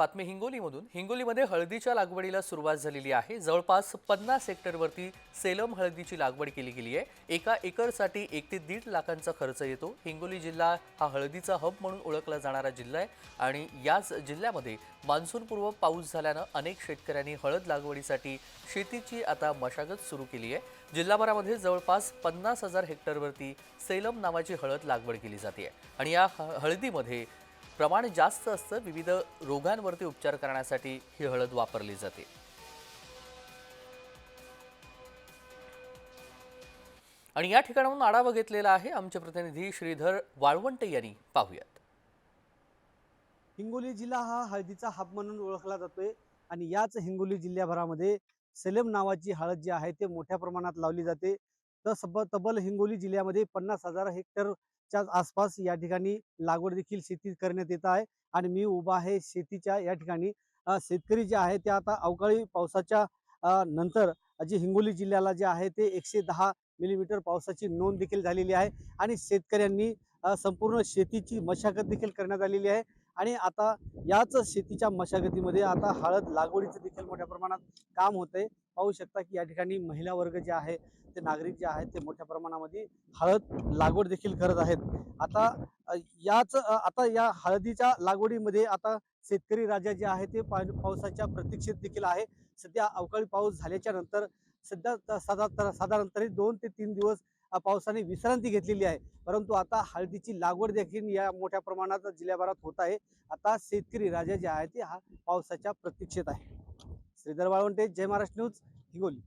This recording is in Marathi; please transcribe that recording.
बातमी हिंगोलीमधून। हिंगोलीमध्ये हळदीच्या लागवडीला सुरुवात झालेली आहे। जवळपास 50 हेक्टरवरती सेलम हळदीची लागवड केली गेली आहे। एका एकरसाठी 1 ते 1.5 लाखांचा खर्च येतो। हिंगोली जिल्हा हा हळदीचा हब म्हणून ओळखला जाणारा जिल्हा आहे आणि याच जिल्ह्यामध्ये मान्सूनपूर्व पाऊस झाल्यानं अनेक शेतकऱ्यांनी हळद लागवडीसाठी शेतीची आता मशागत सुरू केली आहे। जिल्हाभरामध्ये जवळपास 50,000 हेक्टरवरती सेलम नावाची हळद लागवड केली जाते आणि या हळदीमध्ये प्रमाण जास्त असतं। विविध रोगांवरती उपचार करण्यासाठी ही हळद वापरली जाते आणि या ठिकाणाहून आढावा घेतलेला आहे आमचे प्रतिनिधी श्रीधर वाळवंटे यांनी। पाहूयात। हिंगोली जिल्हा हा हळदीचा हब म्हणून ओळखला जातोय आणि याच हिंगोली जिल्ह्याभरामध्ये सेलम नावाची हळद जी आहे ते मोठ्या प्रमाणात लावली जाते। तर तब्बल हिंगोली जिल्ह्यामध्ये 50,000 हेक्टरच्या आसपास या ठिकाणी लागवड देखील शेती करण्यात येत आहे आणि मी उभा आहे शेतीच्या या ठिकाणी। शेतकरी जे आहे ते आता अवकाळी पावसाच्या नंतर जे हिंगोली जिल्ह्याला जे आहे ते 110 मिलीमीटर पावसाची नोंद देखील झालेली आहे आणि शेतकऱ्यांनी संपूर्ण शेतीची मशागत देखील करण्यात आलेली आहे आणि आता याच शेतीच्या मशागतीमध्ये आता हळद लागवडीचं देखील मोठ्या प्रमाणात काम होतंय। पाहू शकता की या ठिकाणी महिला वर्ग जे आहे ते नागरिक जे आहेत ते मोठ्या प्रमाणामध्ये हळद लागवड देखील करत आहेत। आता आता या हळदीच्या लागवडीमध्ये आता शेतकरी राजा जे आहे ते पावसाच्या प्रतीक्षेत देखील आहे। सध्या अवकाळी पाऊस झाल्याच्या नंतर सध्या साधारण तरी 2 ते 3 दिवस पावसाने विश्रांती घेतलेली आहे, परंतु आता हळदीची लागवड देखील या मोठ्या प्रमाणात जिल्ह्याभरात होत आहे। आता शेतकरी राजा जे आहे ते हा पावसाच्या प्रतीक्षेत आहे। श्रीधर वाळवंटे, जय महाराष्ट्र न्यूज, हिंगोली।